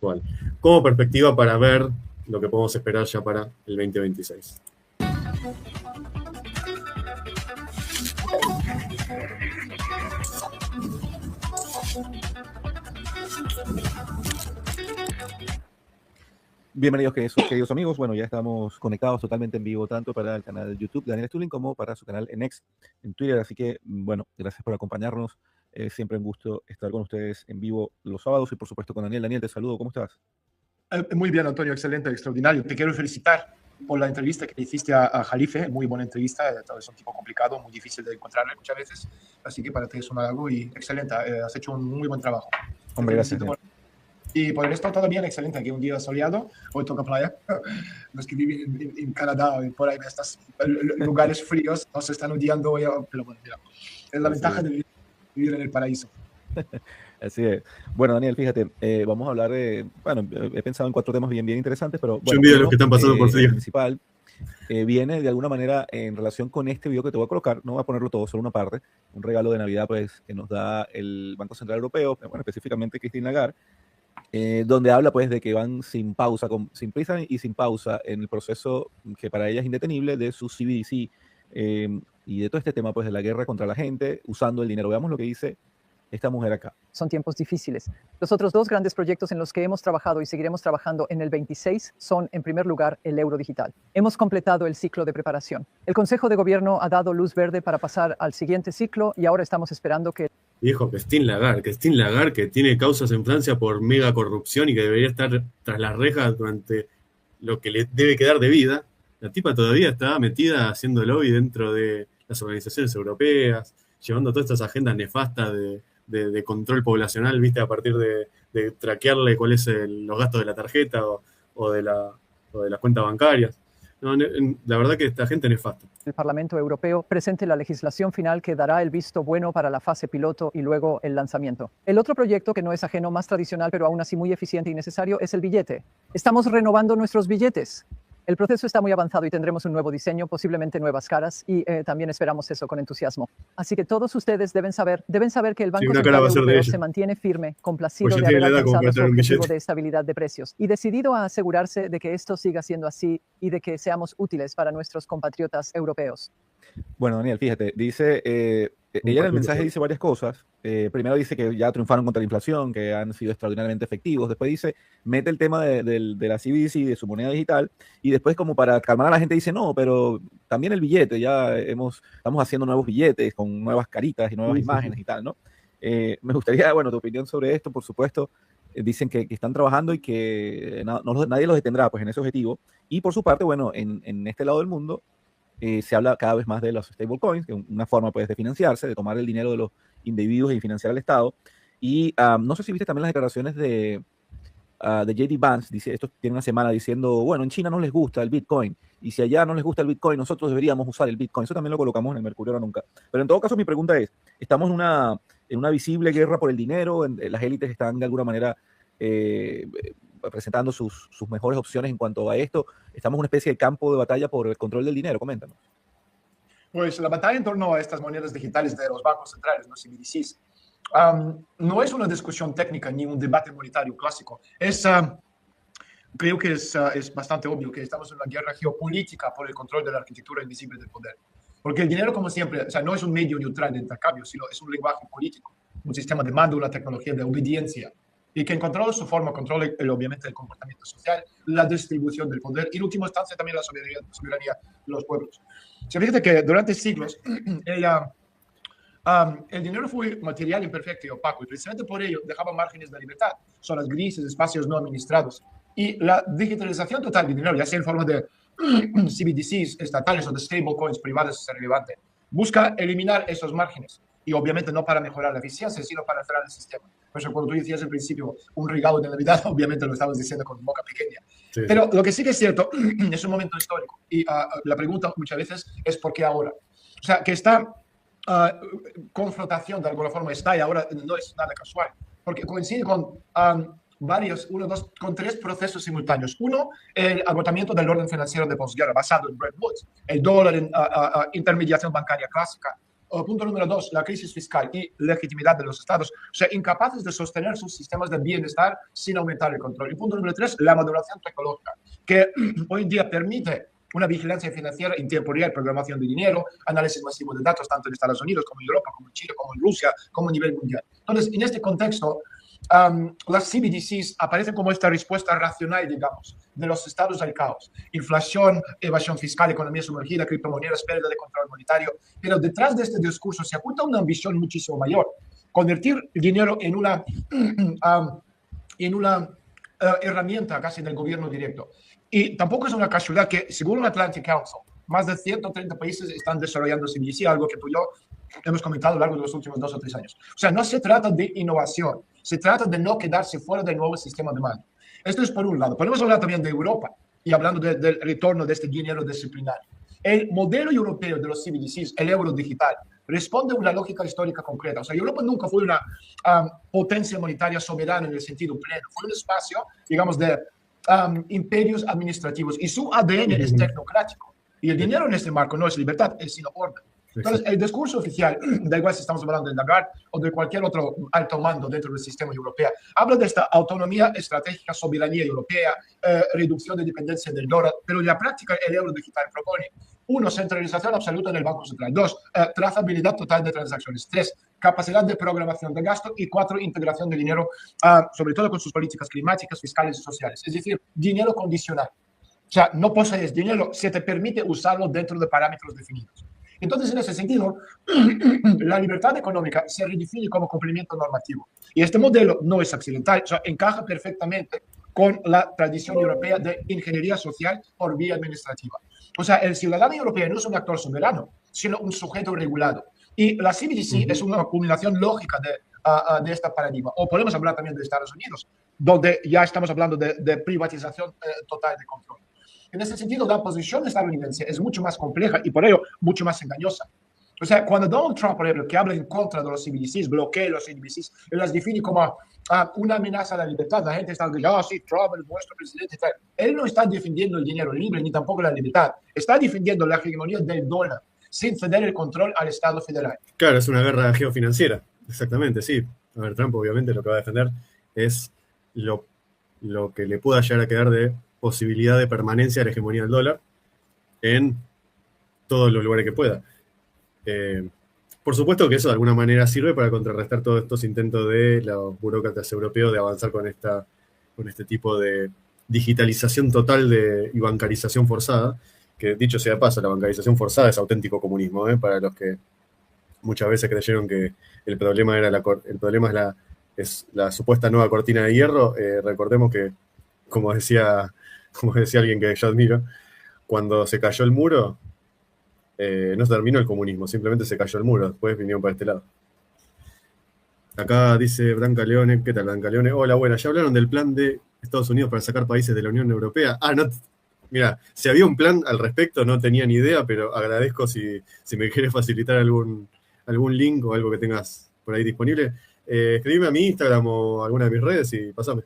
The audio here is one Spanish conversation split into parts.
actual, como perspectiva para ver lo que podemos esperar ya para el 2026. Bienvenidos, queridos amigos. Bueno, ya estamos conectados totalmente en vivo, tanto para el canal YouTube de Daniel Stulin como para su canal en X, en Twitter. Así que, bueno, gracias por acompañarnos. Siempre un gusto estar con ustedes en vivo los sábados y, por supuesto, con Daniel. Daniel, te saludo. ¿Cómo estás? Muy bien, Antonio. Excelente, extraordinario. Te quiero felicitar por la entrevista que hiciste a Jalife. Muy buena entrevista. Es un tipo complicado, muy difícil de encontrarle muchas veces. Así que para ti es un halago y excelente. Has hecho un muy buen trabajo. Hombre, gracias. Y por el resto todo bien, excelente. Aquí un día soleado, hoy toca playa. Los que viven en Canadá, por ahí en estos lugares fríos, nos están odiando. Pero bueno, mira, es la ventaja de vivir en el paraíso. Así es. Bueno, Daniel, fíjate, vamos a hablar de, bueno, he pensado en 4 temas bien interesantes, pero bueno, yo envidio a los que están pasando por frío. El principal viene de alguna manera en relación con este video que te voy a colocar. No voy a ponerlo todo, solo una parte, un regalo de Navidad pues que nos da el Banco Central Europeo, bueno, específicamente Christine Lagarde, donde habla pues de que van sin pausa, sin prisa y sin pausa en el proceso que para ella es indetenible de su CBDC y de todo este tema pues de la guerra contra la gente usando el dinero. Veamos lo que dice esta mujer acá. Son tiempos difíciles. Los otros 2 grandes proyectos en los que hemos trabajado y seguiremos trabajando en el 26 son, en primer lugar, el euro digital. Hemos completado el ciclo de preparación. El Consejo de Gobierno ha dado luz verde para pasar al siguiente ciclo y ahora estamos esperando que... Dijo Christine Lagarde, que tiene causas en Francia por mega corrupción y que debería estar tras las rejas durante lo que le debe quedar de vida. La tipa todavía está metida haciendo lobby dentro de las organizaciones europeas, llevando todas estas agendas nefastas de control poblacional, viste, a partir de traquearle cuáles son los gastos de la tarjeta o de las cuentas bancarias. No, la verdad que esta gente es nefasta. El Parlamento Europeo presente la legislación final que dará el visto bueno para la fase piloto y luego el lanzamiento. El otro proyecto, que no es ajeno, más tradicional, pero aún así muy eficiente y necesario, es el billete. Estamos renovando nuestros billetes. El proceso está muy avanzado y tendremos un nuevo diseño, posiblemente nuevas caras, y también esperamos eso con entusiasmo. Así que todos ustedes deben saber que el Banco Central Europeo se mantiene firme, complacido de haber alcanzado su objetivo de estabilidad de precios y decidido a asegurarse de que esto siga siendo así y de que seamos útiles para nuestros compatriotas europeos. Bueno, Daniel, fíjate, dice, ella en el mensaje dice varias cosas. Primero dice que ya triunfaron contra la inflación, que han sido extraordinariamente efectivos. Después dice, mete el tema de la CBDC, de su moneda digital, y después como para calmar a la gente dice, no, pero también el billete, ya estamos haciendo nuevos billetes con nuevas caritas y nuevas imágenes y tal, ¿no? Me gustaría, bueno, tu opinión sobre esto, por supuesto. Dicen que están trabajando y que nadie los detendrá pues en ese objetivo. Y por su parte, bueno, en este lado del mundo, se habla cada vez más de los stablecoins, que es una forma pues, de financiarse, de tomar el dinero de los individuos y financiar al Estado. Y no sé si viste también las declaraciones de J.D. Vance, dice, esto tiene una semana diciendo, bueno, en China no les gusta el Bitcoin, y si allá no les gusta el Bitcoin, nosotros deberíamos usar el Bitcoin. Eso también lo colocamos en el Mercurio Ahora Nunca. Pero en todo caso, mi pregunta es, ¿estamos en una visible guerra por el dinero? Las élites están de alguna manera presentando sus mejores opciones en cuanto a esto. Estamos en una especie de campo de batalla por el control del dinero. Coméntanos. Pues la batalla en torno a estas monedas digitales de los bancos centrales, los CBDCs, no es una discusión técnica ni un debate monetario clásico. Creo que es bastante obvio que estamos en una guerra geopolítica por el control de la arquitectura invisible del poder. Porque el dinero, como siempre, no es un medio neutral de intercambio, sino es un lenguaje político, un sistema de mando, una tecnología de obediencia, y que en controla su forma, controla obviamente el comportamiento social, la distribución del poder y en última instancia también la soberanía de los pueblos. Se fíjate que durante siglos el dinero fue material imperfecto y opaco y precisamente por ello dejaba márgenes de libertad, zonas grises, espacios no administrados. Y la digitalización total del dinero, ya sea en forma de CBDCs estatales o de stablecoins privadas, es relevante. Busca eliminar esos márgenes y obviamente no para mejorar la eficiencia, sino para cerrar el sistema. Por eso cuando tú decías al principio un regalo de Navidad, obviamente lo estabas diciendo con boca pequeña. Sí. Pero lo que sí que es cierto es un momento histórico y la pregunta muchas veces es ¿por qué ahora? O sea, que esta confrontación de alguna forma está y ahora no es nada casual, porque coincide con con 3 procesos simultáneos. Uno, el agotamiento del orden financiero de posguerra basado en Bretton Woods, el dólar en intermediación bancaria clásica, punto número 2, la crisis fiscal y legitimidad de los estados, o sea, incapaces de sostener sus sistemas de bienestar sin aumentar el control. Y punto número 3, la maduración tecnológica, que hoy en día permite una vigilancia financiera en tiempo real, programación de dinero, análisis masivo de datos, tanto en Estados Unidos como en Europa, como en Chile, como en Rusia, como a nivel mundial. Entonces, en este contexto, las CBDCs aparecen como esta respuesta racional, digamos, de los estados al caos. Inflación, evasión fiscal, economía sumergida, criptomonedas, pérdida de control monetario. Pero detrás de este discurso se oculta una ambición muchísimo mayor. Convertir el dinero en una herramienta casi del gobierno directo. Y tampoco es una casualidad que, según el Atlantic Council, más de 130 países están desarrollando CBDC, algo que tú y yo hemos comentado a lo largo de los últimos 2 o 3 años. O sea, no se trata de innovación, se trata de no quedarse fuera del nuevo sistema de mando. Esto es por un lado. Podemos hablar también de Europa y hablando del retorno de este dinero disciplinario. El modelo europeo de los CBDCs, el euro digital, responde a una lógica histórica concreta. O sea, Europa nunca fue una potencia monetaria soberana en el sentido pleno. Fue un espacio, digamos, de imperios administrativos y su ADN es tecnocrático. Y el dinero en este marco no es libertad, es sino orden. Entonces, el discurso oficial, da igual si estamos hablando de Lagarde o de cualquier otro alto mando dentro del sistema europeo, habla de esta autonomía estratégica, soberanía europea, reducción de dependencia del dólar, pero en la práctica el euro digital propone 1, centralización absoluta en el Banco Central. 2, trazabilidad total de transacciones. 3, capacidad de programación de gasto. Y 4, integración de dinero, sobre todo con sus políticas climáticas, fiscales y sociales. Es decir, dinero condicional. O sea, no posees dinero, se te permite usarlo dentro de parámetros definidos. Entonces, en ese sentido, la libertad económica se redefine como cumplimiento normativo. Y este modelo no es accidental, o sea, encaja perfectamente con la tradición europea de ingeniería social por vía administrativa. O sea, el ciudadano europeo no es un actor soberano, sino un sujeto regulado. Y la CBDC es una combinación lógica de este paradigma. O podemos hablar también de Estados Unidos, donde ya estamos hablando de privatización total de control. En ese sentido, la posición estadounidense es mucho más compleja y por ello mucho más engañosa. O sea, cuando Donald Trump, por ejemplo, que habla en contra de los CBDCs, bloquea los CBDCs, él las define como una amenaza a la libertad. La gente está diciendo, sí, Trump es nuestro presidente. Él no está defendiendo el dinero libre ni tampoco la libertad. Está defendiendo la hegemonía del dólar sin ceder el control al Estado federal. Claro, es una guerra geofinanciera. Exactamente, sí. A ver, Trump obviamente lo que va a defender es lo que le pueda llegar a quedar de posibilidad de permanencia de la hegemonía del dólar en todos los lugares que pueda. Por supuesto que eso de alguna manera sirve para contrarrestar todos estos intentos de los burócratas europeos de avanzar con este tipo de digitalización total y bancarización forzada, que dicho sea de paso, la bancarización forzada es auténtico comunismo, para los que muchas veces creyeron que el problema es la supuesta nueva cortina de hierro. Recordemos que, como decía alguien que yo admiro, cuando se cayó el muro, no se terminó el comunismo, simplemente se cayó el muro, después vinieron para este lado. Acá dice Branca Leone, ¿qué tal Branca Leone? Hola, buena, ¿ya hablaron del plan de Estados Unidos para sacar países de la Unión Europea? No, mira, si había un plan al respecto no tenía ni idea, pero agradezco si me quieres facilitar algún link o algo que tengas por ahí disponible. Escribime a mi Instagram o alguna de mis redes y pasame.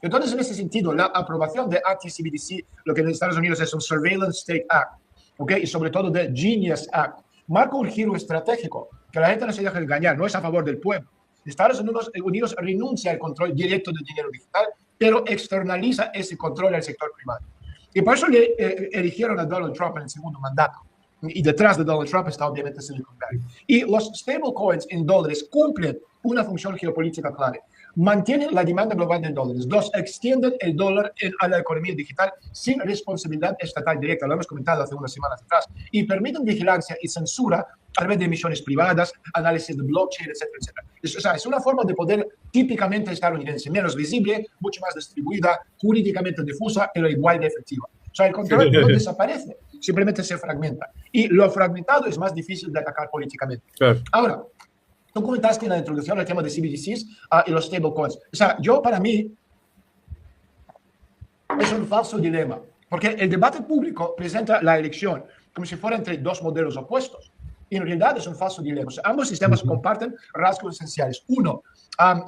Entonces, en ese sentido, la aprobación de anti-CBDC, lo que en Estados Unidos es un Surveillance State Act, ¿okay? Y sobre todo de Genius Act, marca un giro estratégico, que la gente no se deja engañar, no es a favor del pueblo. Estados Unidos renuncia al control directo del dinero digital, pero externaliza ese control al sector privado. Y por eso le eligieron a Donald Trump en el segundo mandato. Y detrás de Donald Trump está obviamente Silicon Valley. Y los stablecoins en dólares cumplen una función geopolítica clave. Mantienen la demanda global de dólares. 2, extienden el dólar a la economía digital sin responsabilidad estatal directa. Lo hemos comentado hace unas semanas atrás. Y permiten vigilancia y censura a través de emisiones privadas, análisis de blockchain, etcétera, etcétera. O sea, es una forma de poder típicamente estadounidense, menos visible, mucho más distribuida, jurídicamente difusa, pero igual de efectiva. O sea, el control no desaparece, simplemente se fragmenta. Y lo fragmentado es más difícil de atacar políticamente. Claro. Ahora, tú comentaste en la introducción el tema de CBDCs y los stablecoins. O sea, para mí, es un falso dilema, porque el debate público presenta la elección como si fuera entre dos modelos opuestos. En realidad es un falso dilema. O sea, ambos sistemas comparten rasgos esenciales. Uno,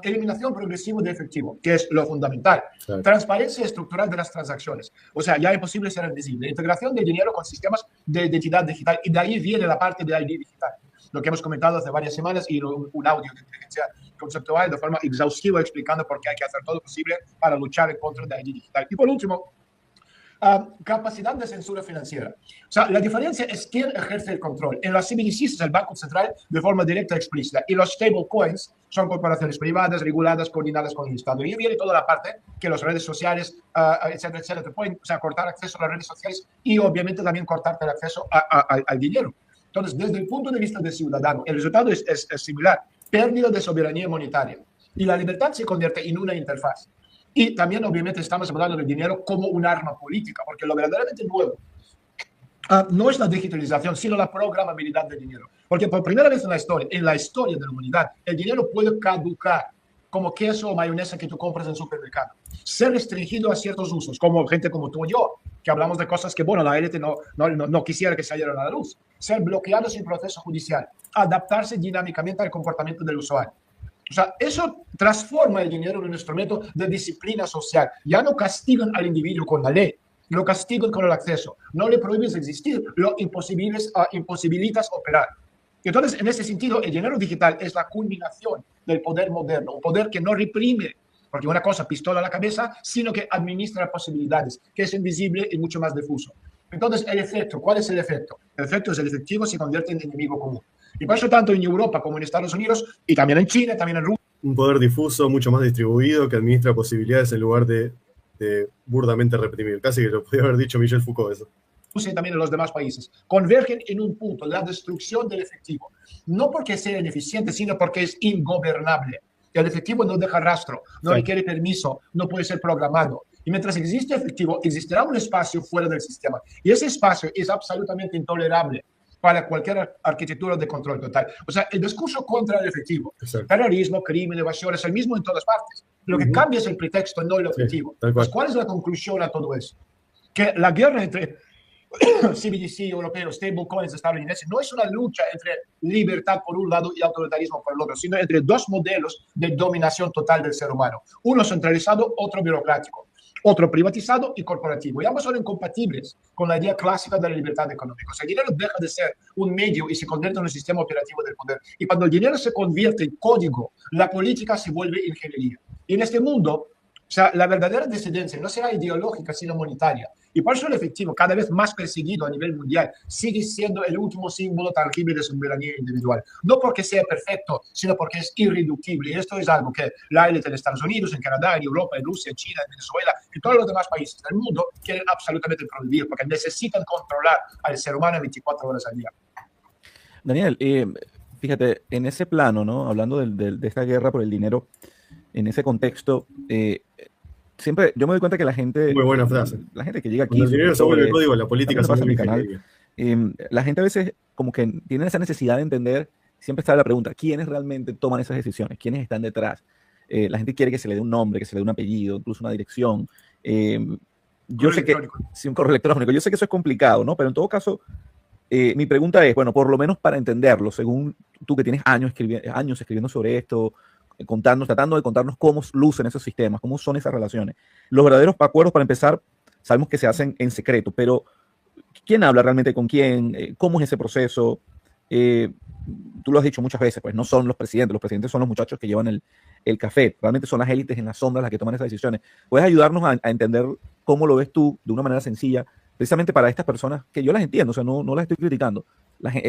eliminación progresiva de efectivo, que es lo fundamental. Claro. Transparencia estructural de las transacciones. O sea, ya es imposible ser invisible. Integración del dinero con sistemas de identidad digital. Y de ahí viene la parte de ID digital. Lo que hemos comentado hace varias semanas y un audio de inteligencia conceptual de forma exhaustiva explicando por qué hay que hacer todo lo posible para luchar en contra de ID digital. Y por último, capacidad de censura financiera. O sea, la diferencia es quién ejerce el control. En las CBDCs es el Banco Central de forma directa y explícita. Y los stablecoins son corporaciones privadas, reguladas, coordinadas con el Estado. Y ahí viene toda la parte que las redes sociales, etcétera, etcétera, te pueden, o sea, cortar acceso a las redes sociales y obviamente también cortarte el acceso al dinero. Entonces, desde el punto de vista del ciudadano, el resultado es similar. Pérdida de soberanía monetaria. Y la libertad se convierte en una interfaz. Y también, obviamente, estamos hablando del dinero como un arma política, porque lo verdaderamente nuevo no es la digitalización, sino la programabilidad del dinero. Porque por primera vez en la historia de la humanidad, el dinero puede caducar como queso o mayonesa que tú compras en el supermercado. Ser restringido a ciertos usos, como gente como tú y yo, que hablamos de cosas que, bueno, la élite no quisiera que salieran a la luz. Ser bloqueados sin proceso judicial. Adaptarse dinámicamente al comportamiento del usuario. O sea, eso transforma el dinero en un instrumento de disciplina social. Ya no castigan al individuo con la ley, lo castigan con el acceso. No le prohíbes existir, lo imposibilitas operar. Entonces, en ese sentido, el dinero digital es la culminación del poder moderno, un poder que no reprime, porque una cosa pistola a la cabeza, sino que administra posibilidades, que es invisible y mucho más difuso. Entonces, el efecto, ¿cuál es el efecto? El efecto es el efectivo se convierte en enemigo común. Y por eso tanto en Europa como en Estados Unidos, y también en China, también en Rusia. Un poder difuso, mucho más distribuido, que administra posibilidades en lugar de burdamente reprimir. Casi que lo podía haber dicho Michel Foucault eso. Rusia y también en los demás países, convergen en un punto, la destrucción del efectivo. No porque sea ineficiente, sino porque es ingobernable. El efectivo no deja rastro, no requiere permiso, no puede ser programado. Y mientras existe efectivo, existirá un espacio fuera del sistema. Y ese espacio es absolutamente intolerable para cualquier arquitectura de control total. O sea, el discurso contra el efectivo, terrorismo, crimen, evasión, es el mismo en todas partes. Lo que cambia es el pretexto, no el objetivo. Pues, ¿cuál es la conclusión a todo eso? Que la guerra entre CBDC europeo, stablecoins estadounidenses, no es una lucha entre libertad por un lado y autoritarismo por el otro, sino entre dos modelos de dominación total del ser humano. Uno centralizado, otro burocrático. Otro privatizado y corporativo. Y ambos son incompatibles con la idea clásica de la libertad económica. O sea, el dinero deja de ser un medio y se convierte en un sistema operativo del poder. Y cuando el dinero se convierte en código, la política se vuelve ingeniería. Y en este mundo, o sea, la verdadera disidencia no será ideológica, sino monetaria. Y por eso el efectivo, cada vez más perseguido a nivel mundial, sigue siendo el último símbolo tangible de soberanía individual. No porque sea perfecto, sino porque es irreductible. Y esto es algo que la élite en Estados Unidos, en Canadá, en Europa, en Rusia, en China, en Venezuela y todos los demás países del mundo quieren absolutamente prohibir, porque necesitan controlar al ser humano 24 horas al día. Daniel, fíjate, en ese plano, ¿no? Hablando de esta guerra por el dinero, en ese contexto, siempre yo me doy cuenta que la gente... Muy buena frase. La gente que llega aquí... Cuando el dinero se vuelve el código, la política se vuelve canal. La gente a veces como que tiene esa necesidad de entender, siempre está la pregunta, ¿quiénes realmente toman esas decisiones? ¿Quiénes están detrás? La gente quiere que se le dé un nombre, que se le dé un apellido, incluso una dirección. Yo sé que... Sí, un correo electrónico. Yo sé que eso es complicado, ¿no? Pero en todo caso, mi pregunta es, bueno, por lo menos para entenderlo, según tú que tienes años escribiendo sobre esto, tratando de contarnos cómo lucen esos sistemas, cómo son esas relaciones. Los verdaderos acuerdos, para empezar, sabemos que se hacen en secreto, pero ¿quién habla realmente con quién? ¿Cómo es ese proceso? Tú lo has dicho muchas veces, pues no son los presidentes son los muchachos que llevan el café, realmente son las élites en las sombras las que toman esas decisiones. ¿Puedes ayudarnos a entender cómo lo ves tú de una manera sencilla, precisamente para estas personas que yo las entiendo, o sea, no las estoy criticando,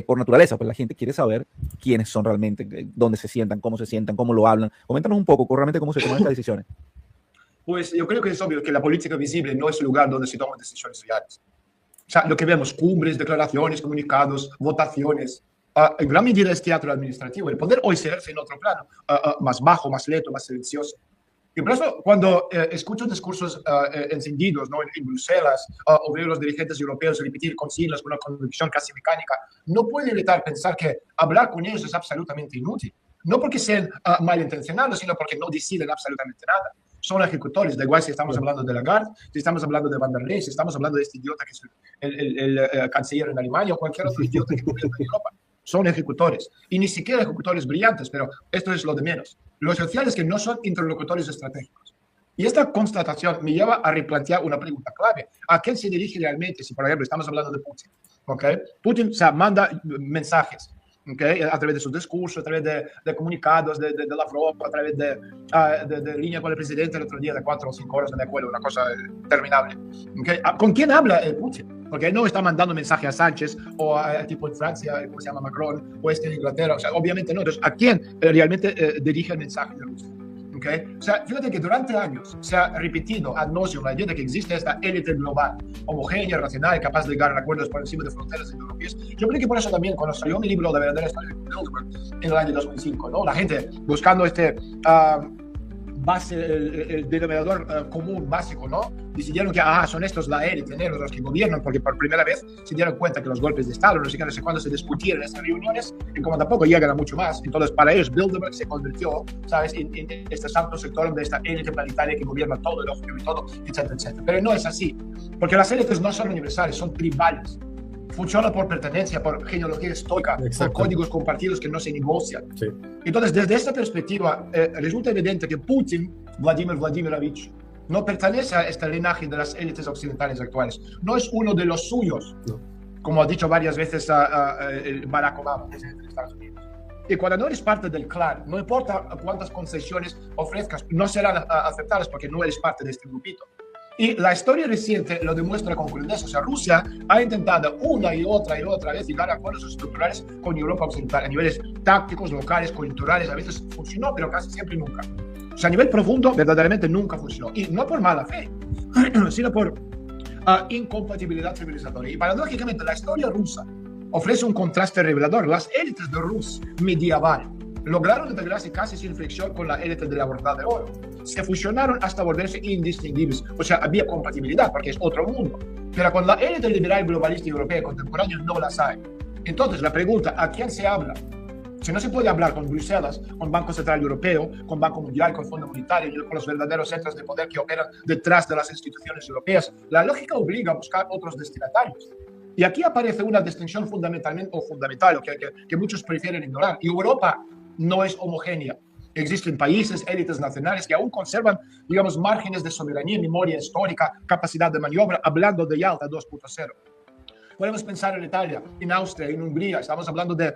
por naturaleza, pues la gente quiere saber quiénes son realmente, dónde se sientan, cómo lo hablan. Coméntanos un poco realmente cómo se toman estas decisiones. Pues yo creo que es obvio que la política visible no es el lugar donde se toman decisiones reales. O sea, lo que vemos, cumbres, declaraciones, comunicados, votaciones, en gran medida es teatro administrativo. El poder hoy se ejerce en otro plano, más bajo, más lento, más silencioso. Y por eso, cuando escucho discursos encendidos, ¿no? en Bruselas, o veo a los dirigentes europeos repetir consignas con una convicción casi mecánica, no puedo evitar pensar que hablar con ellos es absolutamente inútil. No porque sean malintencionados, sino porque no deciden absolutamente nada. Son ejecutores, da igual si estamos hablando de Lagarde, si estamos hablando de Van der Leyen, si estamos hablando de este idiota que es el canciller en Alemania o cualquier otro idiota que gobierna en Europa. son ejecutores, y ni siquiera ejecutores brillantes, pero esto es lo de menos. Lo esencial es que no son interlocutores estratégicos. Y esta constatación me lleva a replantear una pregunta clave. ¿A quién se dirige realmente? Si, por ejemplo, estamos hablando de Putin, ¿okay? Putin, o sea, manda mensajes, ¿okay? A través de sus discursos, a través de comunicados de Lavrov, a través de línea con el presidente el otro día de 4 o 5 horas, no me acuerdo, una cosa interminable. ¿Okay? ¿Con quién habla Putin? Porque él no está mandando mensaje a Sánchez o a tipo en Francia, ¿cómo se llama? Macron, o en Inglaterra. O sea, obviamente no. Entonces, ¿a quién realmente dirige el mensaje de Rusia? ¿Okay? O sea, fíjate que durante años se ha repetido ad nauseam la idea de que existe esta élite global, homogénea, racional, capaz de llegar a acuerdos por encima de fronteras ideologías. Yo creo que por eso también, cuando salió mi libro La verdadera historia de Bilderberg en el año 2005, ¿no? La gente buscando base, el denominador común básico, ¿no? Decidieron que son estos la élite, los que gobiernan, porque por primera vez se dieron cuenta que los golpes de Estado, no sé cuándo se discutieron en estas reuniones, y como tampoco llegan a mucho más, entonces para ellos Bilderberg se convirtió, ¿sabes?, en este santo sector de esta élite planetaria que gobierna todo, el objetivo y todo, etcétera, etcétera. Pero no es así, porque las élites no son universales, son tribales. Funciona por pertenencia, por genealogía estoica, por códigos compartidos que no se negocian. Sí. Entonces, desde esta perspectiva, resulta evidente que Putin, Vladimir Vladimirovich, no pertenece a este linaje de las élites occidentales actuales. No es uno de los suyos, no, como ha dicho varias veces Barack Obama, presidente de Estados Unidos. Y cuando no eres parte del clan, no importa cuántas concesiones ofrezcas, no serán aceptadas porque no eres parte de este grupito. Y la historia reciente lo demuestra con crudeza. O sea, Rusia ha intentado una y otra vez llegar a acuerdos estructurales con Europa Occidental a niveles tácticos, locales, coyunturales. A veces funcionó, pero casi siempre nunca. O sea, a nivel profundo, verdaderamente nunca funcionó. Y no por mala fe, sino por incompatibilidad civilizatoria. Y paradójicamente, la historia rusa ofrece un contraste revelador. Las élites de Rus medieval lograron integrarse casi sin fricción con la élite de la Verdad de Oro. Se fusionaron hasta volverse indistinguibles. O sea, había compatibilidad porque es otro mundo. Pero con la élite liberal globalista europea contemporánea no las hay. Entonces, la pregunta, ¿a quién se habla? Si no se puede hablar con Bruselas, con Banco Central Europeo, con Banco Mundial, con Fondo Monetario, con los verdaderos centros de poder que operan detrás de las instituciones europeas, la lógica obliga a buscar otros destinatarios. Y aquí aparece una distinción fundamental, que muchos prefieren ignorar. Y Europa no es homogénea. Existen países, élites nacionales que aún conservan, digamos, márgenes de soberanía, memoria histórica, capacidad de maniobra, hablando de Yalta 2.0. Podemos pensar en Italia, en Austria, en Hungría. Estamos hablando del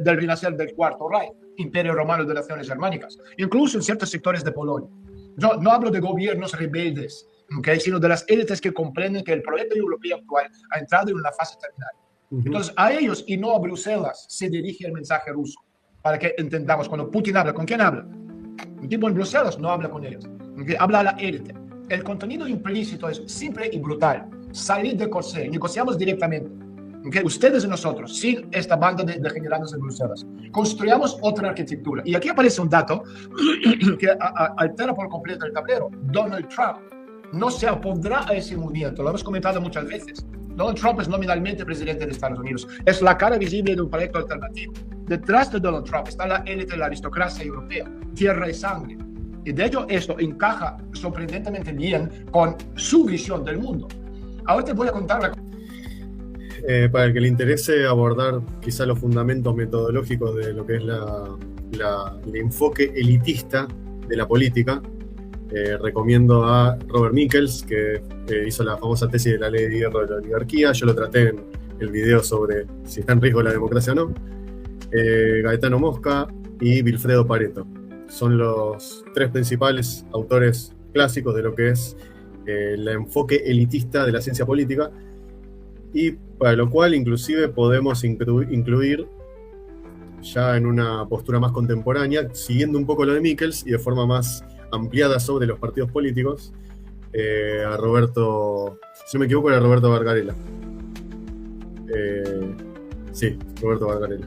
renacer del Cuarto Reich, Imperio Romano de Naciones Germánicas, incluso en ciertos sectores de Polonia. Yo no hablo de gobiernos rebeldes, ¿okay?, sino de las élites que comprenden que el proyecto europeo actual ha entrado en una fase terminal. Entonces, a ellos y no a Bruselas se dirige el mensaje ruso. Para que entendamos, cuando Putin habla, ¿con quién habla? Un tipo en Bruselas no habla con ellos, ¿okay? Habla a la élite. El contenido implícito es simple y brutal. Salir de corsé, negociamos directamente. ¿Okay? Ustedes y nosotros, sin esta banda de degenerados en Bruselas, construyamos otra arquitectura. Y aquí aparece un dato que altera por completo el tablero. Donald Trump no se opondrá a ese movimiento, lo hemos comentado muchas veces. Donald Trump es nominalmente presidente de Estados Unidos. Es la cara visible de un proyecto alternativo. Detrás de Donald Trump está la élite de la aristocracia europea, tierra y sangre. Y de hecho esto encaja sorprendentemente bien con su visión del mundo. Ahora te voy a contar para el que le interese abordar quizá los fundamentos metodológicos de lo que es el enfoque elitista de la política, recomiendo a Robert Michels, que hizo la famosa tesis de la ley de hierro de la oligarquía. Yo lo traté en el video sobre si está en riesgo la democracia o no. Gaetano Mosca y Vilfredo Pareto son los tres principales autores clásicos de lo que es el enfoque elitista de la ciencia política, y para lo cual inclusive podemos incluir ya en una postura más contemporánea, siguiendo un poco lo de Michels y de forma más ampliada sobre los partidos políticos, a Roberto, si no me equivoco era Roberto Bargarella. Sí, Roberto Bargarella.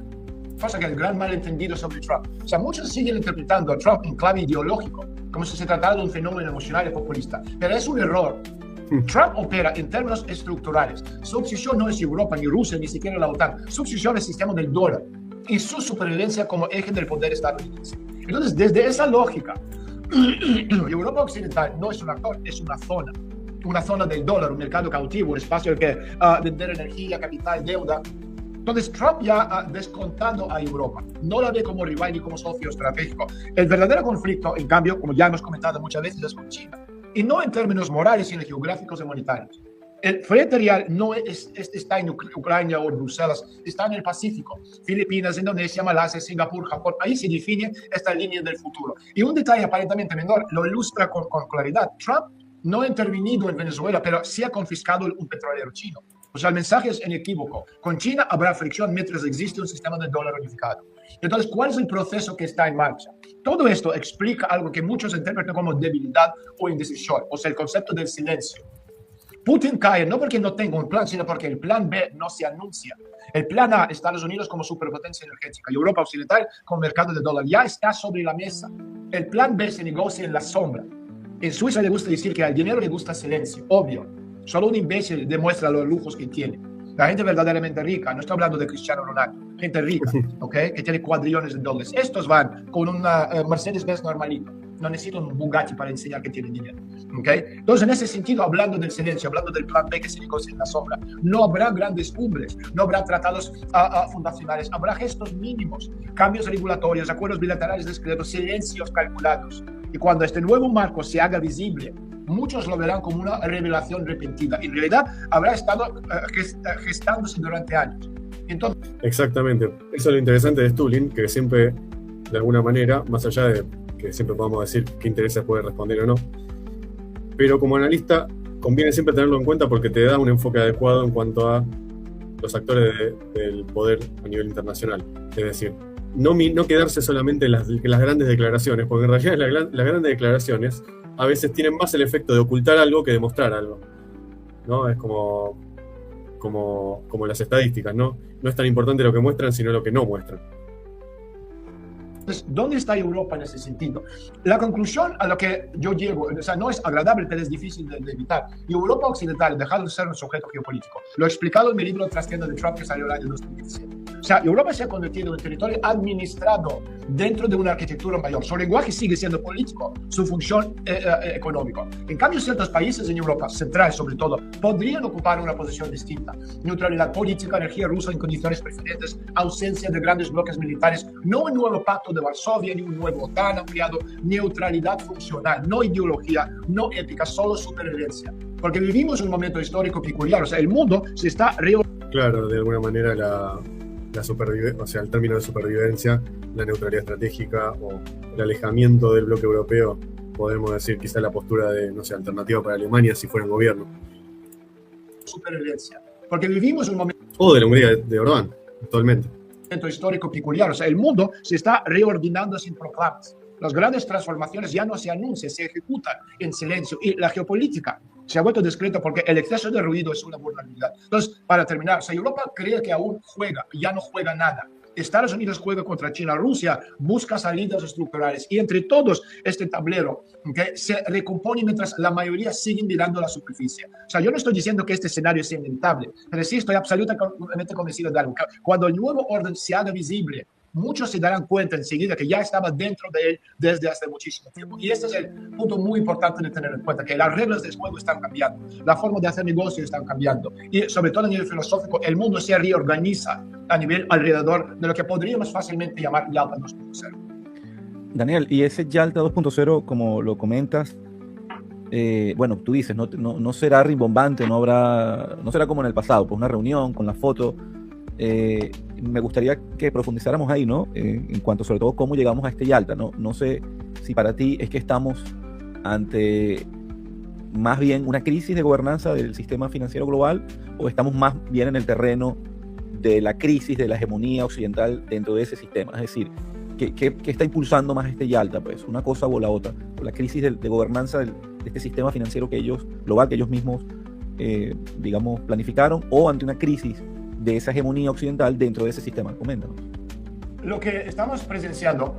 Pasa que el gran malentendido sobre Trump. O sea, muchos siguen interpretando a Trump en clave ideológico, como si se tratara de un fenómeno emocional y populista. Pero es un error. Trump opera en términos estructurales. Su obsesión no es Europa, ni Rusia, ni siquiera la OTAN. Su obsesión es el sistema del dólar y su supervivencia como eje del poder estadounidense. Entonces, desde esa lógica, Europa Occidental no es un actor, es una zona del dólar, un mercado cautivo, un espacio en el que vender energía, capital, deuda, Entonces, Trump ya ha descontado a Europa. No la ve como rival ni como socio estratégico. El verdadero conflicto, en cambio, como ya hemos comentado muchas veces, es con China. Y no en términos morales, sino geográficos y monetarios. El frente real no está en Ucrania o en Bruselas, está en el Pacífico. Filipinas, Indonesia, Malasia, Singapur, Japón. Ahí se define esta línea del futuro. Y un detalle aparentemente menor lo ilustra con claridad. Trump no ha intervenido en Venezuela, pero sí ha confiscado un petrolero chino. O sea, el mensaje es inequívoco. Con China habrá fricción mientras existe un sistema de dólar unificado. Entonces, ¿cuál es el proceso que está en marcha? Todo esto explica algo que muchos interpretan como debilidad o indecisión, o sea, el concepto del silencio. Putin cae no porque no tenga un plan, sino porque el plan B no se anuncia. El plan A, Estados Unidos como superpotencia energética y Europa Occidental como mercado de dólar, ya está sobre la mesa. El plan B se negocia en la sombra. En Suiza le gusta decir que al dinero le gusta silencio, obvio. Solo un imbécil demuestra los lujos que tiene. La gente verdaderamente rica, no estoy hablando de Cristiano Ronaldo, gente rica, ¿okay? Que tiene cuadrillones de dólares. Estos van con una Mercedes-Benz normalito. No necesitan un Bugatti para enseñar que tienen dinero. ¿Okay? Entonces, en ese sentido, hablando del silencio, hablando del plan B que se negocia en la sombra, no habrá grandes cumbres, no habrá tratados fundacionales, habrá gestos mínimos, cambios regulatorios, acuerdos bilaterales discretos, silencios calculados. Y cuando este nuevo marco se haga visible, muchos lo verán como una revelación repentina. En realidad, habrá estado gestándose durante años. Entonces, exactamente. Eso es lo interesante de Stulin, que siempre, de alguna manera, más allá de que siempre podamos decir qué intereses puede responder o no, pero como analista conviene siempre tenerlo en cuenta porque te da un enfoque adecuado en cuanto a los actores del poder a nivel internacional. Es decir, no quedarse solamente en las grandes declaraciones, porque en realidad las grandes declaraciones a veces tienen más el efecto de ocultar algo que demostrar algo, ¿no? Es como las estadísticas, ¿no? No es tan importante lo que muestran, sino lo que no muestran. ¿dónde está Europa en ese sentido? La conclusión a la que yo llego, o sea, no es agradable, pero es difícil de evitar. Y Europa Occidental, dejado de ser un sujeto geopolítico, lo he explicado en mi libro Trastienda de Trump, que salió el año 2017. O sea, Europa se ha convertido en un territorio administrado dentro de una arquitectura mayor. Su lenguaje sigue siendo político, su función económica. En cambio, ciertos países en Europa Central, sobre todo, podrían ocupar una posición distinta. Neutralidad política, energía rusa en condiciones preferentes, ausencia de grandes bloques militares, no un nuevo pacto de Varsovia, ni un nuevo OTAN ampliado, neutralidad funcional, no ideología, no ética, solo supervivencia. Porque vivimos un momento histórico peculiar, o sea, el mundo se está Claro, de alguna manera o sea, el término de supervivencia, la neutralidad estratégica o el alejamiento del bloque europeo, podemos decir quizá la postura de, no sé, alternativa para Alemania si fuera en gobierno. Supervivencia. Porque vivimos un momento... O de la Hungría de Orbán, actualmente. Histórico peculiar, o sea, el mundo se está reordenando sin proclamas. Las grandes transformaciones ya no se anuncian, se ejecutan en silencio. Y la geopolítica se ha vuelto discreta porque el exceso de ruido es una vulnerabilidad. Entonces, para terminar, o sea, Europa cree que aún juega, ya no juega nada. Estados Unidos juega contra China, Rusia busca salidas estructurales y entre todos este tablero se recompone mientras la mayoría sigue mirando la superficie. O sea, yo no estoy diciendo que este escenario sea inevitable, pero sí estoy absolutamente convencido de algo. Cuando el nuevo orden se haga visible, muchos se darán cuenta enseguida que ya estaba dentro de él desde hace muchísimo tiempo. Y este es el punto muy importante de tener en cuenta, que las reglas del juego están cambiando, la forma de hacer negocios están cambiando. Y sobre todo a nivel filosófico, el mundo se reorganiza a nivel alrededor de lo que podríamos fácilmente llamar Yalta 2.0. Daniel, y ese Yalta 2.0, como lo comentas, bueno, tú dices, no será rimbombante, no será como en el pasado, pues una reunión con la foto. Me gustaría que profundizáramos ahí, ¿no? En cuanto sobre todo cómo llegamos a este Yalta, ¿no? No sé si para ti es que estamos ante más bien una crisis de gobernanza del sistema financiero global o estamos más bien en el terreno de la crisis de la hegemonía occidental dentro de ese sistema. Es decir, ¿qué está impulsando más este Yalta? Pues una cosa o la otra. La crisis de gobernanza de este sistema financiero global que ellos mismos, digamos, planificaron, o ante una crisis de esa hegemonía occidental dentro de ese sistema. Coméntanos. Lo que estamos presenciando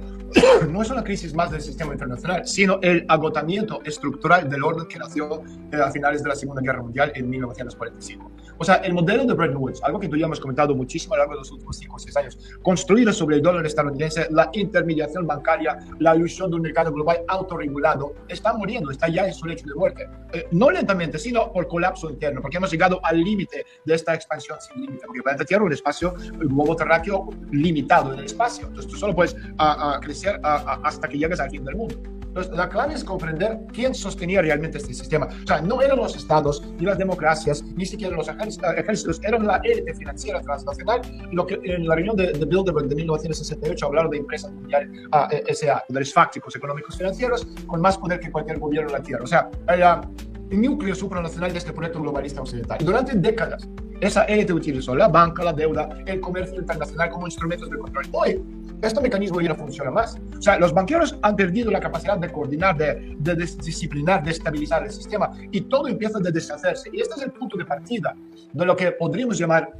no es una crisis más del sistema internacional, sino el agotamiento estructural del orden que nació a finales de la Segunda Guerra Mundial en 1945. O sea, el modelo de Bretton Woods, algo que tú ya hemos comentado muchísimo a lo largo de los últimos 5 o 6 años, construido sobre el dólar estadounidense, la intermediación bancaria, la ilusión de un mercado global autorregulado, está muriendo, está ya en su lecho de muerte. No lentamente, sino por colapso interno, porque hemos llegado al límite de esta expansión sin límite, porque el planeta Tierra es un espacio globo terráqueo limitado en el espacio, entonces tú solo puedes crecer hasta que llegues al fin del mundo. Entonces, la clave es comprender quién sostenía realmente este sistema. O sea, no eran los estados, ni las democracias, ni siquiera los ejércitos, eran la élite financiera transnacional, lo que en la reunión de Bilderberg de 1968 hablaron de empresas mundiales, SA, poderes fácticos, económicos, financieros, con más poder que cualquier gobierno en la Tierra. O sea, el núcleo supranacional de este proyecto globalista occidental. Durante décadas, esa élite utilizó la banca, la deuda, el comercio internacional como instrumentos de control. Hoy, este mecanismo ya no funciona más. O sea, los banqueros han perdido la capacidad de coordinar, de disciplinar, de estabilizar el sistema y todo empieza a deshacerse. Y este es el punto de partida de lo que podríamos llamar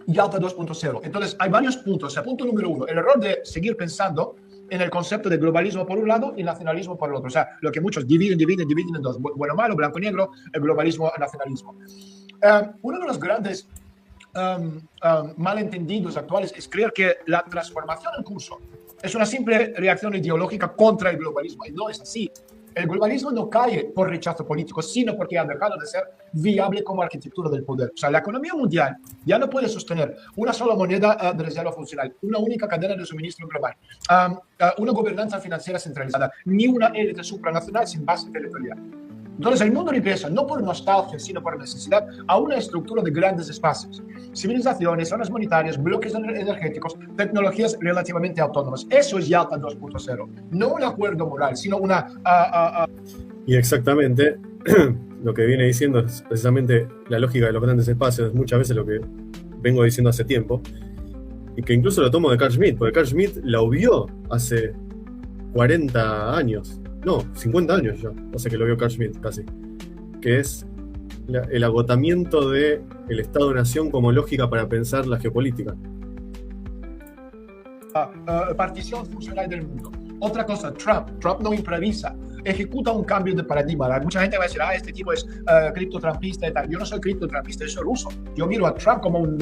Yalta 2.0. Entonces, hay varios puntos. O sea, punto número 1, el error de seguir pensando en el concepto de globalismo por un lado y nacionalismo por el otro. O sea, lo que muchos dividen en dos, bueno, malo, blanco, negro, el globalismo, el nacionalismo. Uno de los grandes malentendidos actuales es creer que la transformación en curso es una simple reacción ideológica contra el globalismo, y no es así. El globalismo no cae por rechazo político, sino porque ha dejado de ser viable como arquitectura del poder. O sea, la economía mundial ya no puede sostener una sola moneda de reserva funcional, una única cadena de suministro global, una gobernanza financiera centralizada, ni una élite supranacional sin base territorial. Entonces, el mundo regresa, no por nostalgia, sino por necesidad, a una estructura de grandes espacios. Civilizaciones, zonas monetarias, bloques energéticos, tecnologías relativamente autónomas. Eso es Yalta 2.0. No un acuerdo moral, sino una... Y exactamente lo que viene diciendo es precisamente la lógica de los grandes espacios, es muchas veces lo que vengo diciendo hace tiempo, y que incluso lo tomo de Carl Schmitt, porque Carl Schmitt la vio hace 40 años. No, 50 años ya, o sea que lo vio Carl Schmitt casi, que es el agotamiento del Estado-Nación como lógica para pensar la geopolítica. Partición funcional del mundo. Otra cosa, Trump no improvisa, ejecuta un cambio de paradigma. Mucha gente va a decir, este tipo es criptotrampista y tal. Yo no soy criptotrampista, yo soy ruso. Yo miro a Trump como un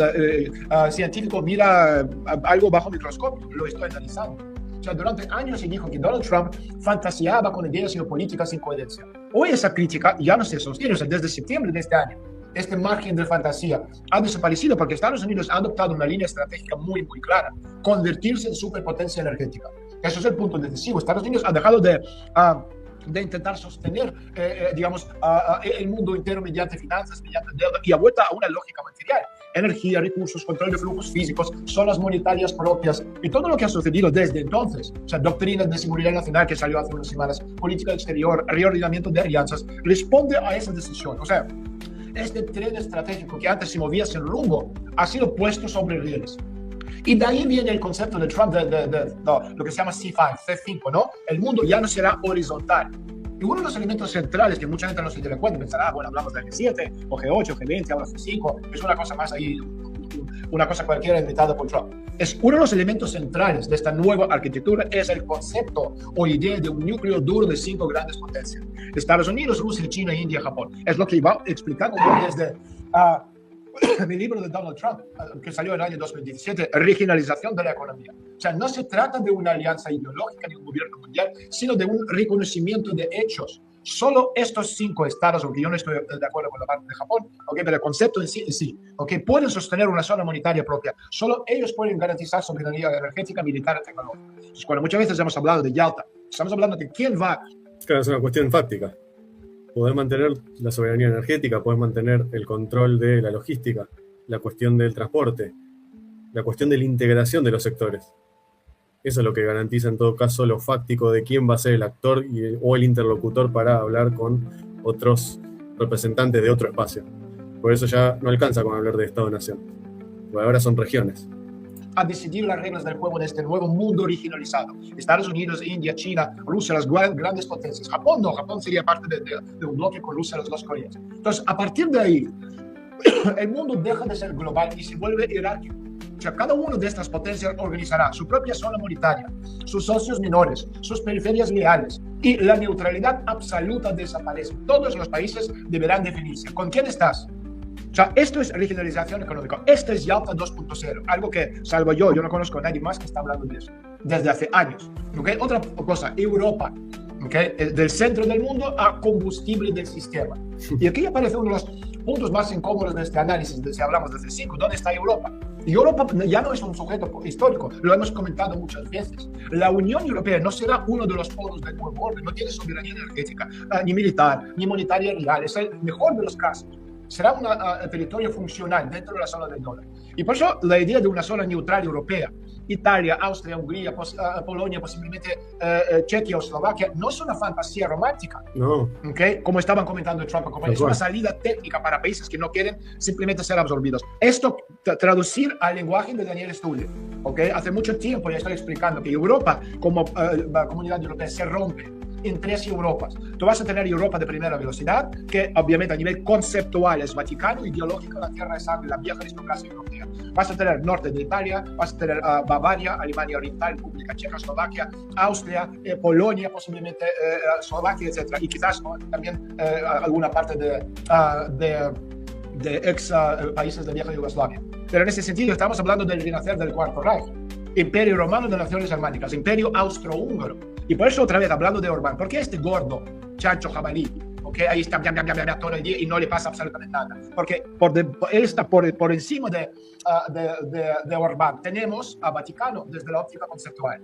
científico mira algo bajo microscopio, lo estoy analizando. O sea, durante años se dijo que Donald Trump fantaseaba con ideas geopolíticas sin coherencia. Hoy esa crítica ya no se sostiene. O sea, desde septiembre de este año, este margen de fantasía ha desaparecido porque Estados Unidos ha adoptado una línea estratégica muy, muy clara: convertirse en superpotencia energética. Eso es el punto decisivo. Estados Unidos ha dejado de intentar sostener, digamos, el mundo entero mediante finanzas, mediante deuda, y ha vuelto a una lógica material. Energía, recursos, control de flujos físicos, zonas monetarias propias, y todo lo que ha sucedido desde entonces, o sea, doctrina de seguridad nacional que salió hace unas semanas, política exterior, reordenamiento de alianzas, responde a esa decisión. O sea, este tren estratégico que antes se movía sin rumbo ha sido puesto sobre rieles. Y de ahí viene el concepto de Trump de lo que se llama C5, ¿no? El mundo ya no será horizontal. Y uno de los elementos centrales que mucha gente no se tiene en cuenta, pensará, bueno, hablamos de G7, o G8, o G20, ahora C5, es una cosa más ahí, una cosa cualquiera inventada por Trump. Es uno de los elementos centrales de esta nueva arquitectura, es el concepto o idea de un núcleo duro de 5 grandes potencias: Estados Unidos, Rusia, China, India, Japón. Es lo que iba explicando desde mi libro de Donald Trump, que salió en el año 2017, Regionalización de la Economía. O sea, no se trata de una alianza ideológica ni un gobierno mundial, sino de un reconocimiento de hechos. Solo estos 5 estados, aunque yo no estoy de acuerdo con la parte de Japón, pero el concepto en sí, pueden sostener una zona monetaria propia. Solo ellos pueden garantizar soberanía energética, militar y tecnológica. Entonces, cuando muchas veces hemos hablado de Yalta, estamos hablando de quién va... Claro, es una cuestión fáctica. Poder mantener la soberanía energética, poder mantener el control de la logística, la cuestión del transporte, la cuestión de la integración de los sectores. Eso es lo que garantiza en todo caso lo fáctico de quién va a ser el actor o el interlocutor para hablar con otros representantes de otro espacio. Por eso ya no alcanza con hablar de Estado-Nación, porque ahora son regiones. A decidir las reglas del juego de este nuevo mundo regionalizado. Estados Unidos, India, China, Rusia, las grandes potencias. Japón no, Japón sería parte de un bloque con Rusia, las 2 Coreas. Entonces, a partir de ahí, el mundo deja de ser global y se vuelve jerárquico. sea, cada una de estas potencias organizará su propia zona monetaria, sus socios menores, sus periferias leales, y la neutralidad absoluta desaparece. Todos los países deberán definirse. ¿Con quién estás? O sea, esto es regionalización económica. Esto es Yalta 2.0, algo que, salvo yo no conozco a nadie más que está hablando de eso desde hace años. ¿Okay? Otra cosa, Europa, ¿okay? Del centro del mundo a combustible del sistema. Y aquí aparece uno de los puntos más incómodos de este análisis, si hablamos de C5, ¿dónde está Europa? Y Europa ya no es un sujeto histórico, lo hemos comentado muchas veces. La Unión Europea no será uno de los polos del nuevo orden, no tiene soberanía energética, ni militar, ni monetaria real, es el mejor de los casos. Será un territorio funcional dentro de la zona del dólar. Y por eso la idea de una zona neutral europea, Italia, Austria, Hungría, Polonia, posiblemente Chequia o Eslovaquia, no es una fantasía romántica, No. ¿okay? Como estaban comentando Trump, es una salida técnica para países que no quieren simplemente ser absorbidos. Esto traducir al lenguaje de Daniel Stulli, ¿okay? Hace mucho tiempo ya estoy explicando que Europa como comunidad europea se rompe en 3 Europas. Tú vas a tener Europa de primera velocidad, que obviamente a nivel conceptual es Vaticano, ideológico la tierra de sangre, la vieja aristocracia europea. Vas a tener norte de Italia, vas a tener Bavaria, Alemania Oriental, República Checa, Eslovaquia, Austria, Polonia, posiblemente Eslovaquia, etc. Y quizás también alguna parte de ex países de vieja Yugoslavia. Pero en ese sentido estamos hablando del renacer del Cuarto Reich. Imperio Romano de Naciones Germánicas, Imperio Austrohúngaro. Y por eso otra vez hablando de Orbán, ¿por qué este gordo, chancho, jabalí, okay, ahí está todo el día y no le pasa absolutamente nada? Porque él está por encima de Orbán. Tenemos a Vaticano desde la óptica conceptual.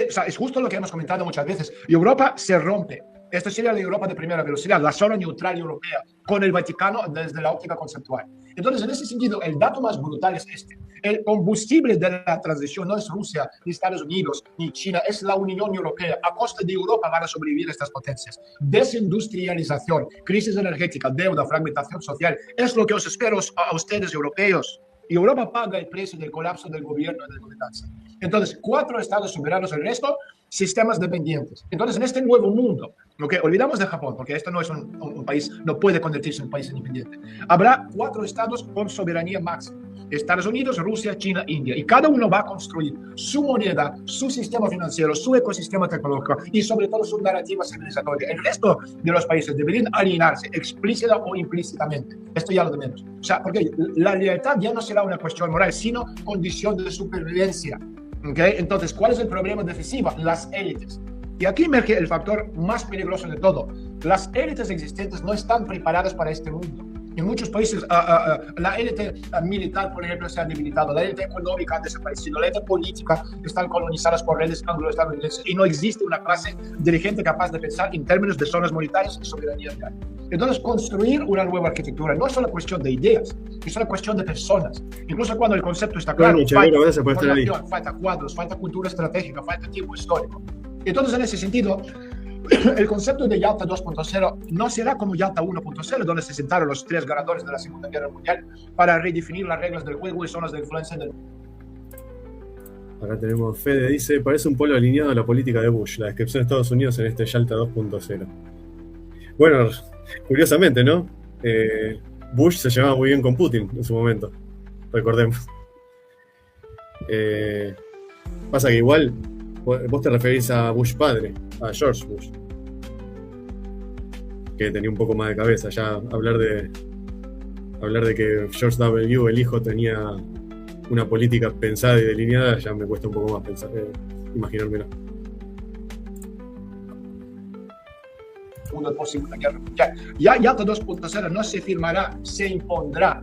O sea, es justo lo que hemos comentado muchas veces. Europa se rompe. Esto sería la Europa de primera velocidad, la zona neutral europea, con el Vaticano desde la óptica conceptual. Entonces, en ese sentido, el dato más brutal es este. El combustible de la transición no es Rusia, ni Estados Unidos, ni China, es la Unión Europea. A costa de Europa van a sobrevivir estas potencias. Desindustrialización, crisis energética, deuda, fragmentación social, es lo que os espero a ustedes europeos. Y Europa paga el precio del colapso del gobierno y de la gobernanza. Entonces, 4 estados soberanos, el resto, sistemas dependientes. Entonces, en este nuevo mundo, lo que olvidamos de Japón, porque esto no es un país, no puede convertirse en un país independiente, habrá 4 estados con soberanía máxima. Estados Unidos, Rusia, China, India. Y cada uno va a construir su moneda, su sistema financiero, su ecosistema tecnológico y sobre todo su narrativa civilizatoria. El resto de los países deberían alinearse explícita o implícitamente. Esto ya lo de menos. O sea, porque la lealtad ya no será una cuestión moral, sino condición de supervivencia. ¿Okay? Entonces, ¿cuál es el problema decisivo? Las élites. Y aquí emerge el factor más peligroso de todo. Las élites existentes no están preparadas para este mundo. En muchos países, la élite militar, por ejemplo, se ha debilitado, la élite económica ha desaparecido, la élite política están colonizadas por redes anglo-estadounidenses y no existe una clase dirigente capaz de pensar en términos de zonas monetarias y soberanía real. Entonces, construir una nueva arquitectura no es solo cuestión de ideas, es una cuestión de personas. Incluso cuando el concepto está claro, falta cuadros, falta cultura estratégica, falta tiempo histórico. Entonces, en ese sentido, el concepto de Yalta 2.0 no será como Yalta 1.0, donde se sentaron los 3 ganadores de la Segunda Guerra Mundial para redefinir las reglas del juego y zonas de influencia del mundo. Acá tenemos Fede, dice, parece un polo alineado a la política de Bush, la descripción de Estados Unidos en este Yalta 2.0. Bueno, curiosamente, ¿no? Bush se llevaba muy bien con Putin en su momento, recordemos. Pasa que igual, vos te referís a Bush padre, a George Bush, que tenía un poco más de cabeza. Ya hablar de que George W., el hijo, tenía una política pensada y delineada, ya me cuesta un poco más pensar, imaginármelo. Una posible guerra mundial. Ya Yalta 2.0 no se firmará, se impondrá.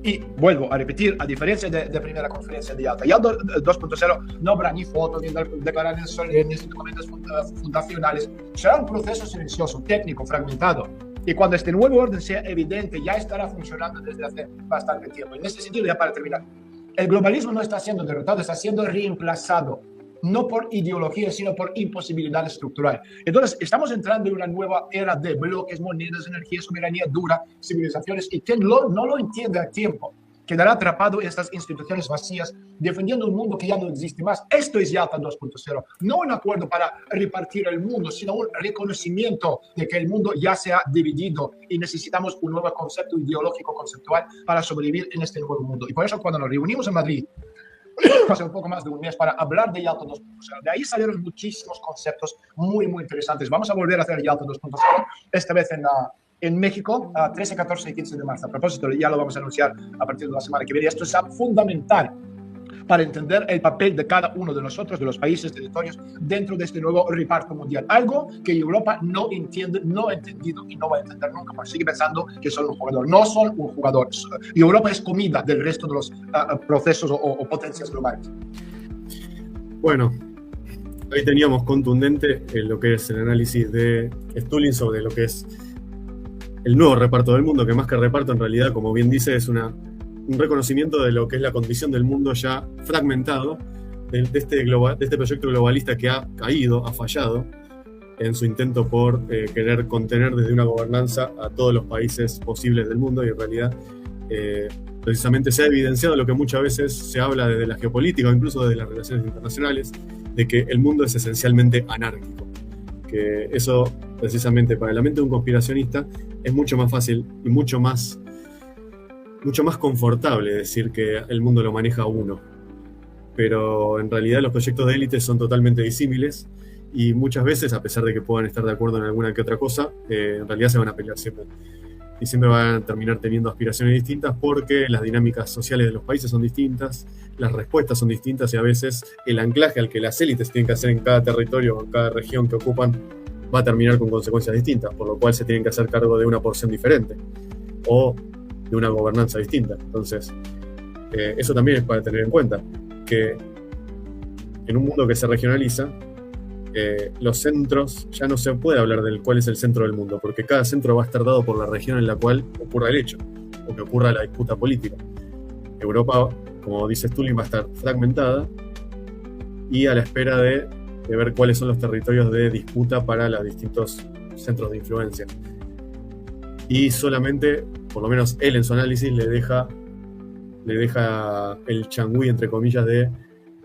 Y vuelvo a repetir, a diferencia de primera conferencia de Yalta, Yalta 2.0 no habrá ni fotos, ni declaraciones, ni documentos fundacionales. Será un proceso silencioso, técnico, fragmentado. Y cuando este nuevo orden sea evidente, ya estará funcionando desde hace bastante tiempo. En este sentido, ya para terminar, el globalismo no está siendo derrotado, está siendo reemplazado. No por ideología, sino por imposibilidad estructural. Entonces, estamos entrando en una nueva era de bloques, monedas, energía, soberanía dura, civilizaciones, y quien no lo entiende a tiempo quedará atrapado en estas instituciones vacías, defendiendo un mundo que ya no existe más. Esto es Yalta 2.0, no un acuerdo para repartir el mundo, sino un reconocimiento de que el mundo ya se ha dividido y necesitamos un nuevo concepto ideológico, conceptual, para sobrevivir en este nuevo mundo. Y por eso cuando nos reunimos en Madrid, hace un poco más de un mes para hablar de Yalta 2.0. De ahí salieron muchísimos conceptos muy, muy interesantes. Vamos a volver a hacer Yalta 2.0, esta vez en México, 13, 14 y 15 de marzo. A propósito, ya lo vamos a anunciar a partir de la semana que viene. Esto es fundamental para entender el papel de cada uno de nosotros, de los países, territorios, dentro de este nuevo reparto mundial. Algo que Europa no entiende, no ha entendido y no va a entender nunca, porque sigue pensando que son un jugador. No son un jugador. Europa es comida del resto de los procesos o potencias globales. Bueno, ahí teníamos contundente lo que es el análisis de Stulin sobre lo que es el nuevo reparto del mundo, que más que reparto en realidad, como bien dice, es un reconocimiento de lo que es la condición del mundo ya fragmentado, de este proyecto globalista que ha caído, ha fallado en su intento por querer contener desde una gobernanza a todos los países posibles del mundo, y en realidad precisamente se ha evidenciado lo que muchas veces se habla desde la geopolítica o incluso desde las relaciones internacionales, de que el mundo es esencialmente anárquico, que eso precisamente para la mente de un conspiracionista es mucho más fácil y mucho más confortable decir que el mundo lo maneja uno. Pero en realidad los proyectos de élite son totalmente disímiles y muchas veces, a pesar de que puedan estar de acuerdo en alguna que otra cosa, en realidad se van a pelear siempre. Y siempre van a terminar teniendo aspiraciones distintas porque las dinámicas sociales de los países son distintas, las respuestas son distintas y a veces el anclaje al que las élites tienen que hacer en cada territorio o en cada región que ocupan va a terminar con consecuencias distintas, por lo cual se tienen que hacer cargo de una porción diferente o de una gobernanza distinta. Entonces, eso también es para tener en cuenta, que en un mundo que se regionaliza, los centros, ya no se puede hablar del cuál es el centro del mundo, porque cada centro va a estar dado por la región en la cual ocurra el hecho, o que ocurra la disputa política. Europa, como dice Stulin, va a estar fragmentada y a la espera de ver cuáles son los territorios de disputa para los distintos centros de influencia. Y solamente, por lo menos él en su análisis, le deja el changüí, entre comillas, de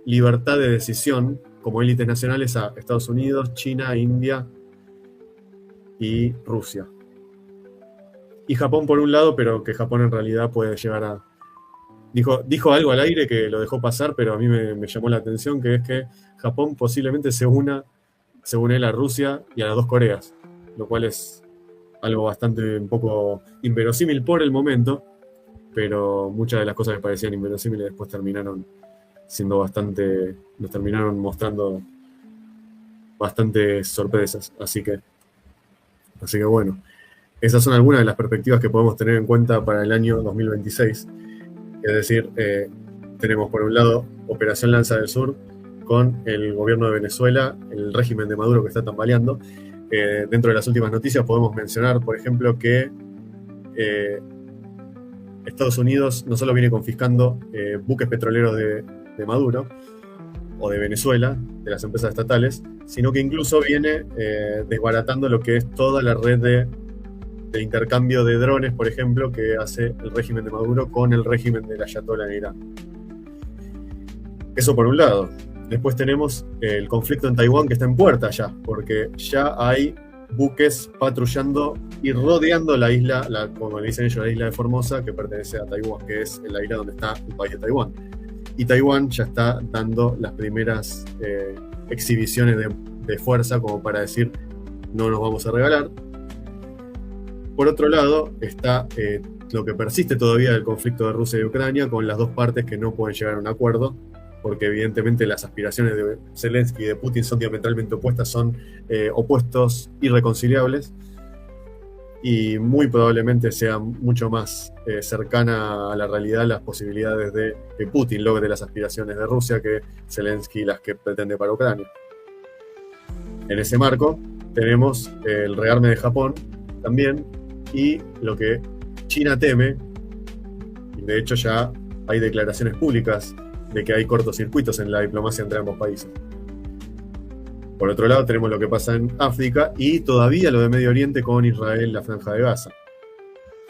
libertad de decisión como élites nacionales a Estados Unidos, China, India y Rusia. Y Japón por un lado, pero que Japón en realidad puede llegar a... Dijo algo al aire que lo dejó pasar, pero a mí me llamó la atención, que es que Japón posiblemente se una, según él, a Rusia y a las dos Coreas, lo cual es algo bastante un poco inverosímil por el momento, pero muchas de las cosas que parecían inverosímiles después terminaron siendo nos terminaron mostrando bastantes sorpresas, así que bueno, esas son algunas de las perspectivas que podemos tener en cuenta para el año 2026, es decir, tenemos por un lado Operación Lanza del Sur con el gobierno de Venezuela, el régimen de Maduro que está tambaleando. Dentro de las últimas noticias podemos mencionar, por ejemplo, que Estados Unidos no solo viene confiscando buques petroleros de Maduro o de Venezuela, de las empresas estatales, sino que incluso viene desbaratando lo que es toda la red de intercambio de drones, por ejemplo, que hace el régimen de Maduro con el régimen del Ayatollah en Irán. Eso por un lado. Después tenemos el conflicto en Taiwán que está en puerta ya, porque ya hay buques patrullando y rodeando la isla, como le dicen ellos, la isla de Formosa, que pertenece a Taiwán, que es la isla donde está el país de Taiwán. Y Taiwán ya está dando las primeras exhibiciones de fuerza como para decir, no nos vamos a regalar. Por otro lado, está lo que persiste todavía del conflicto de Rusia y Ucrania, con las dos partes que no pueden llegar a un acuerdo, porque evidentemente las aspiraciones de Zelensky y de Putin son diametralmente opuestas, son opuestos irreconciliables, y muy probablemente sea mucho más cercana a la realidad las posibilidades de que Putin logre las aspiraciones de Rusia que Zelensky las que pretende para Ucrania. En ese marco tenemos el rearme de Japón también, y lo que China teme, y de hecho ya hay declaraciones públicas de que hay cortocircuitos en la diplomacia entre ambos países. Por otro lado tenemos lo que pasa en África y todavía lo de Medio Oriente con Israel, la Franja de Gaza.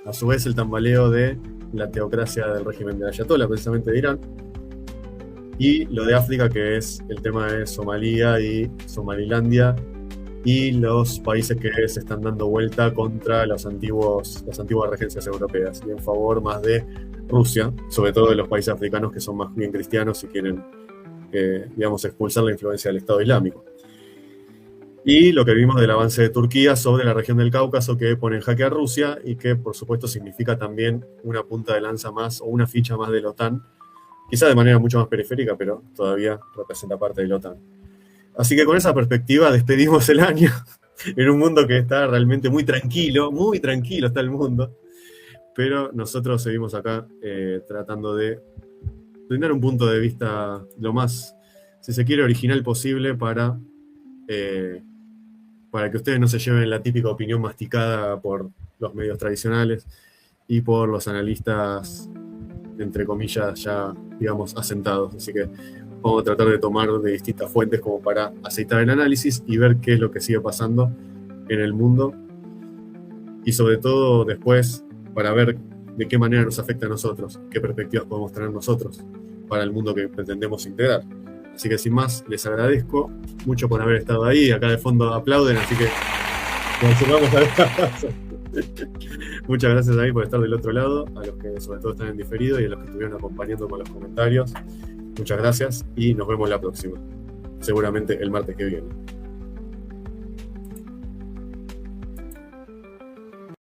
A su vez el tambaleo de la teocracia del régimen de Ayatollah, precisamente de Irán, y lo de África, que es el tema de Somalia y Somalilandia y los países que se están dando vuelta contra las antiguas regencias europeas y en favor más de Rusia, sobre todo de los países africanos que son más bien cristianos y quieren, digamos, expulsar la influencia del Estado Islámico. Y lo que vimos del avance de Turquía sobre la región del Cáucaso, que pone en jaque a Rusia y que, por supuesto, significa también una punta de lanza más o una ficha más de la OTAN, quizá de manera mucho más periférica, pero todavía representa parte de la OTAN. Así que con esa perspectiva despedimos el año en un mundo que está realmente muy tranquilo está el mundo, pero nosotros seguimos acá tratando de brindar un punto de vista lo más, si se quiere, original posible para que ustedes no se lleven la típica opinión masticada por los medios tradicionales y por los analistas, entre comillas, ya, digamos, asentados. Así que vamos a tratar de tomar de distintas fuentes como para aceitar el análisis y ver qué es lo que sigue pasando en el mundo y sobre todo después para ver de qué manera nos afecta a nosotros, qué perspectivas podemos tener nosotros para el mundo que pretendemos integrar. Así que sin más, les agradezco mucho por haber estado ahí. Acá de fondo aplauden, así que continuamos a muchas gracias a mí por estar del otro lado, a los que sobre todo están en diferido y a los que estuvieron acompañando con los comentarios. Muchas gracias y nos vemos la próxima, seguramente el martes que viene.